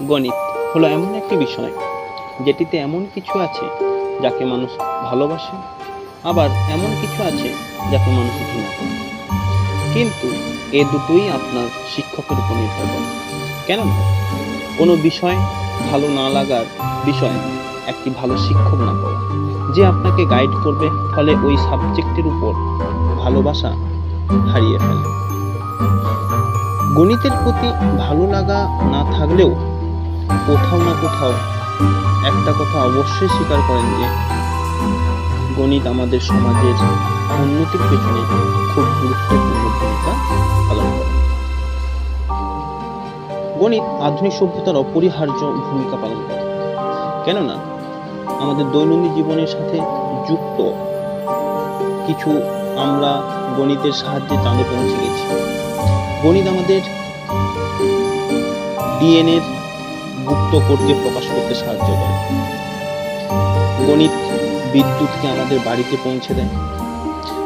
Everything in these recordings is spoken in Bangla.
গণিত হলো এমন একটি বিষয় যেটিতে এমন কিছু আছে যাকে মানুষ ভালোবাসে, আবার এমন কিছু আছে যাকে মানুষ ঘৃণা করে। কিন্তু এ দুটোই আপনার শিক্ষকের উপর নির্ভর করে। কেননা কোনো বিষয় ভালো না লাগার বিষয় একটি ভালো শিক্ষক না পাওয়া, যে আপনাকে গাইড করবে, ফলে ওই সাবজেক্টের উপর ভালোবাসা হারিয়ে ফেলে। গণিতের প্রতি ভালো লাগা না থাকলেও কোথাও না কোথাও একটা কথা অবশ্যই স্বীকার করেন যে গণিত আমাদের সমাজের উন্নতির পেছনে খুব গুরুত্বপূর্ণ ভূমিকা পালন করে। গণিত আধুনিক সভ্যতার অপরিহার্য ভূমিকা পালন করে, কেননা আমাদের দৈনন্দিন জীবনের সাথে যুক্ত কিছু আমরা গণিতের সাহায্যে চাঁদে পৌঁছে গেছি। গণিত আমাদের ডিএনএর গুপ্ত কোডকে প্রকাশ করতে সাহায্য করে। গণিত বিদ্যুৎকে আমাদের বাড়িতে পৌঁছে দেয়।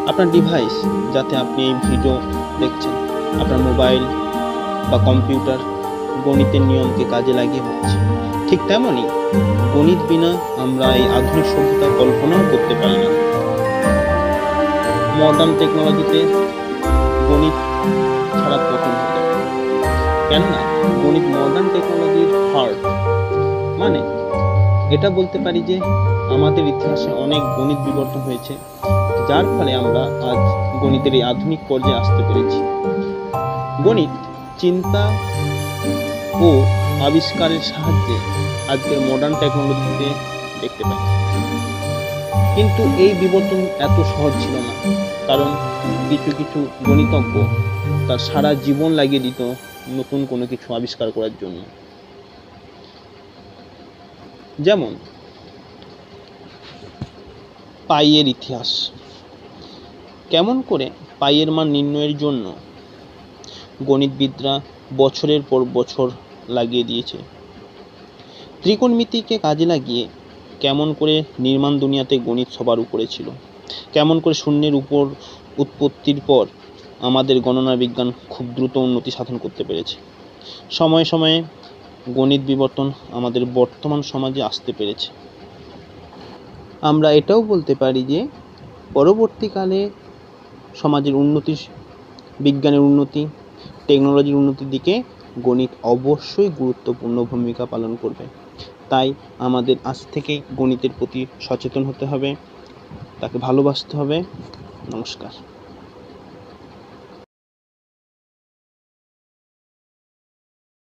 আপনার ডিভাইস, যাতে আপনি এই ভিডিও দেখছেন, আপনার মোবাইল বা কম্পিউটার গণিতের নিয়মকে কাজে লাগিয়ে হচ্ছে। ঠিক তেমনই গণিত বিনা আমরা এই আধুনিক সভ্যতা কল্পনাও করতে পারি না। মডার্ন টেকনোলজিতে গণিত ছাড়া প্রথম হতে, কেননা গণিত মডার্ন টেকনোলজির হার্ট। মানে এটা বলতে পারি যে আমাদের ইতিহাসে অনেক গণিত বিবর্তন হয়েছে, যার ফলে আমরা আজ গণিতের এই আধুনিক পর্যায়ে আসতে পেরেছি। গণিত চিন্তা ও আবিষ্কারের সাহায্যে আজকের মডার্ন টেকনোলজিতে দেখতে পাই। কিন্তু এই বিবর্তন এত সহজ ছিল না, কারণ কিছু কিছু গণিতজ্ঞ তার সারা জীবন লাগিয়ে দিত নতুন কোনো কিছু আবিষ্কার করার জন্য। যেমন পাইয়ের ইতিহাস, কেমন করে পাইয়ের মান নির্ণয়ের জন্য গণিতবিদরা বছরের পর বছর লাগিয়ে দিয়েছে। ত্রিকোণমিতিকে কাজে লাগিয়ে কেমন করে নির্মাণ দুনিয়াতে গণিত সবার উপরে ছিল, কেমন করে শূন্যের উপর উৎপত্তির পর আমাদের গণনা বিজ্ঞান খুব দ্রুত উন্নতি সাধন করতে পেরেছে। সময়ে সময়ে গণিত বিবর্তন আমাদের বর্তমান সমাজে আসতে পেরেছে। আমরা এটাও বলতে পারি যে পরবর্তীকালে সমাজের উন্নতি, বিজ্ঞানের উন্নতি, টেকনোলজির উন্নতির দিকে গণিত অবশ্যই গুরুত্বপূর্ণ ভূমিকা পালন করবে। তাই আমাদের আজ থেকেই গণিতের প্রতি সচেতন হতে হবে, তাকে ভালোবাসতে হবে। নমস্কার।